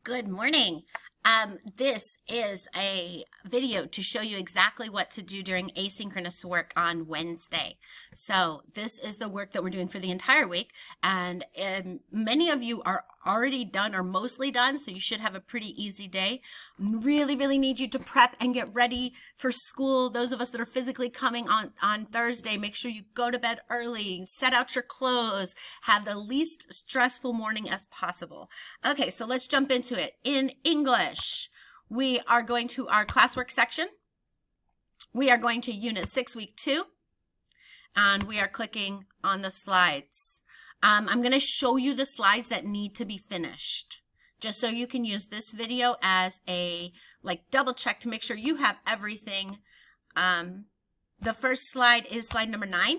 Good morning. This is a video to show you exactly what to do during asynchronous work on Wednesday. So this is the work that we're doing for the entire week, and many of you are already done or mostly done, so you should have a pretty easy day. Really need you to prep and get ready for school. Those of us that are physically coming on Thursday, make sure you go to bed early, set out your clothes, have the least stressful morning as possible. Okay, so let's jump into it. In English, we are going to our classwork section. We are going to Unit 6, Week 2, and we are clicking on the slides. I'm going to show you the slides that need to be finished, just so you can use this video as a double check to make sure you have everything. The first slide is slide number 9.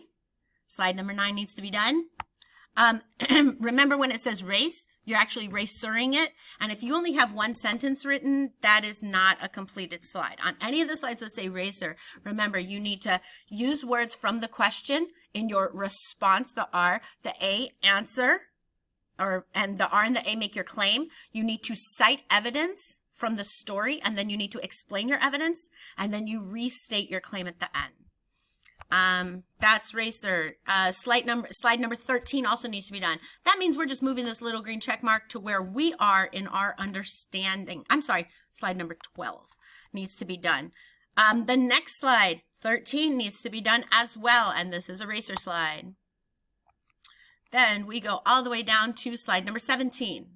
Slide number 9 needs to be done. Remember when it says race, you're actually racering it. And if you only have one sentence written, that is not a completed slide. On any of the slides that say racer, remember you need to use words from the question in your response, the R, the A, answer, and the R and the A make your claim. You need to cite evidence from the story, and then you need to explain your evidence, and then you restate your claim at the end. That's racer. Slide number 13 also needs to be done. That means we're just moving this little green check mark to where we are in our understanding. I'm sorry, slide number 12 needs to be done. The next slide, 13, needs to be done as well, and this is a racer slide. Then we go all the way down to slide number 17.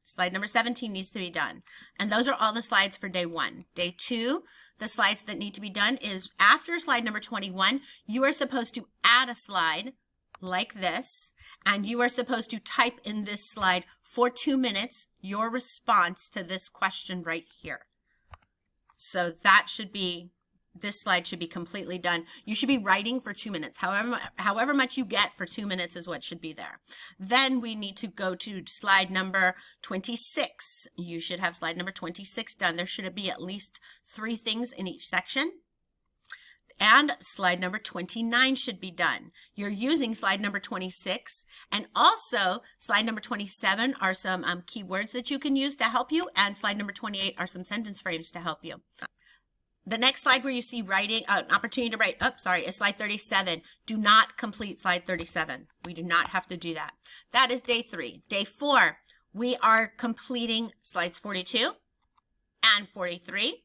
Slide number 17 needs to be done. And those are all the slides for day 1. Day 2, the slides that need to be done is after slide number 21, you are supposed to add a slide like this, and you are supposed to type in this slide for 2 minutes your response to this question right here. So this slide should be completely done. You should be writing for 2 minutes. However much you get for 2 minutes is what should be there. Then we need to go to slide number 26. You should have slide number 26 done. There should be at least 3 things in each section. And slide number 29 should be done. You're using slide number 26, and also slide number 27 are some keywords that you can use to help you, and slide number 28 are some sentence frames to help you. The next slide where you see writing, an opportunity to write, is slide 37. Do not complete slide 37. We do not have to do that. That is day 3. Day 4, we are completing slides 42 and 43.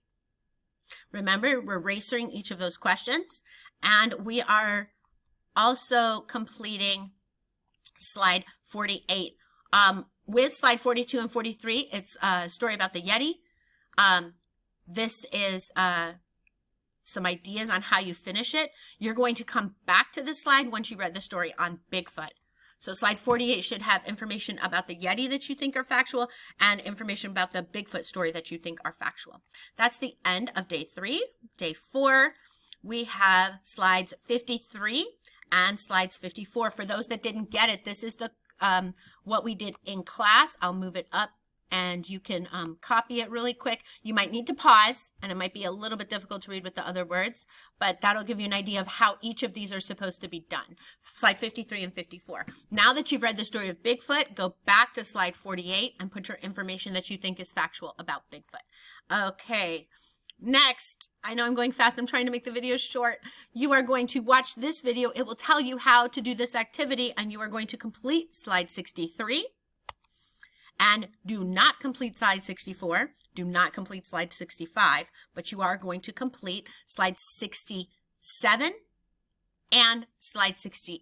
Remember, we're racering each of those questions, and we are also completing slide 48. With slide 42 and 43, it's a story about the Yeti. This is some ideas on how you finish it. You're going to come back to this slide once you read the story on Bigfoot. So slide 48 should have information about the Yeti that you think are factual and information about the Bigfoot story that you think are factual. That's the end of day 3. Day 4, we have slides 53 and slides 54. For those that didn't get it, this is the what we did in class. I'll move it up, and you can copy it really quick. You might need to pause, and it might be a little bit difficult to read with the other words, but that'll give you an idea of how each of these are supposed to be done. Slide 53 and 54. Now that you've read the story of Bigfoot, go back to slide 48 and put your information that you think is factual about Bigfoot. Okay, next, I know I'm going fast. I'm trying to make the video short. You are going to watch this video. It will tell you how to do this activity, and you are going to complete slide 63. And do not complete slide 64, do not complete slide 65, but you are going to complete slide 67 and slide 68.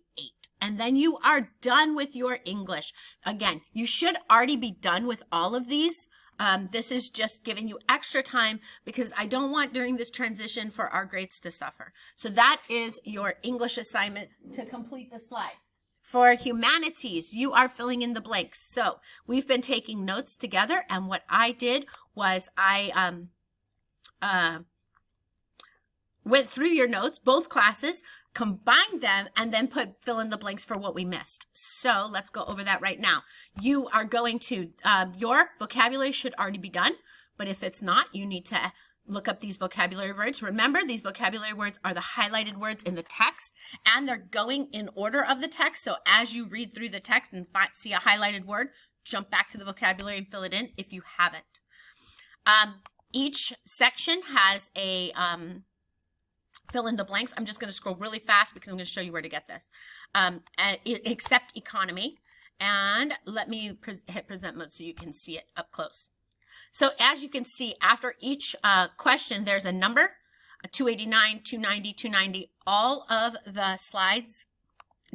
And then you are done with your English. Again, you should already be done with all of these. This is just giving you extra time because I don't want during this transition for our grades to suffer. So that is your English assignment to complete the slides. For humanities, you are filling in the blanks. So we've been taking notes together, and what I did was I went through your notes, both classes, combined them, and then fill in the blanks for what we missed. So let's go over that right now. You are going to, your vocabulary should already be done, but if it's not, you need to look up these vocabulary words. Remember, these vocabulary words are the highlighted words in the text, and they're going in order of the text. So as you read through the text and see a highlighted word, jump back to the vocabulary and fill it in if you haven't. Each section has a fill in the blanks. I'm just going to scroll really fast because I'm going to show you where to get this. Except economy. And let me hit present mode so you can see it up close. So as you can see, after each question, there's a number, a 289, 290, 290. All of the slides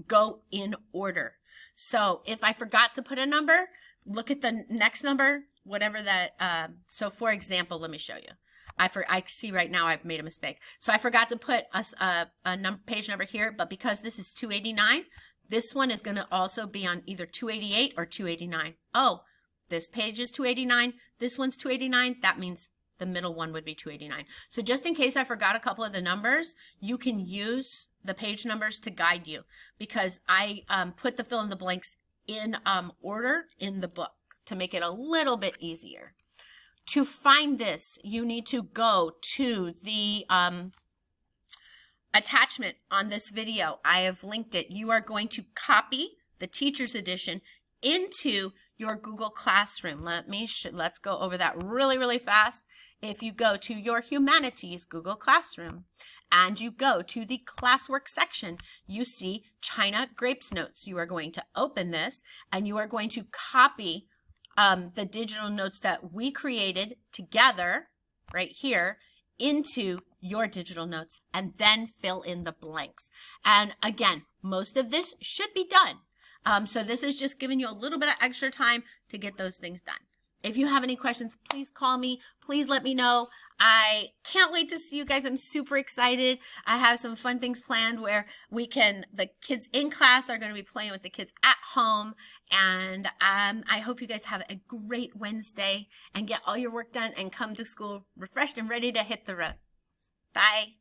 go in order. So if I forgot to put a number, look at the next number, whatever that, so for example, let me show you. I see right now I've made a mistake. So I forgot to put a page number here, but because this is 289, this one is going to also be on either 288 or 289. Oh, this page is 289. This one's 289. That means the middle one would be 289. So just in case I forgot a couple of the numbers, you can use the page numbers to guide you, because I put the fill in the blanks in order in the book to make it a little bit easier. To find this, you need to go to the attachment on this video. I have linked it. You are going to copy the teacher's edition into your Google Classroom. Let's go over that really, really fast. If you go to your Humanities Google Classroom and you go to the classwork section, you see China Grapes Notes. You are going to open this and you are going to copy the digital notes that we created together right here into your digital notes, and then fill in the blanks. And again, most of this should be done. So this is just giving you a little bit of extra time to get those things done. If you have any questions, please call me. Please let me know. I can't wait to see you guys. I'm super excited. I have some fun things planned where the kids in class are going to be playing with the kids at home. And I hope you guys have a great Wednesday and get all your work done and come to school refreshed and ready to hit the road. Bye.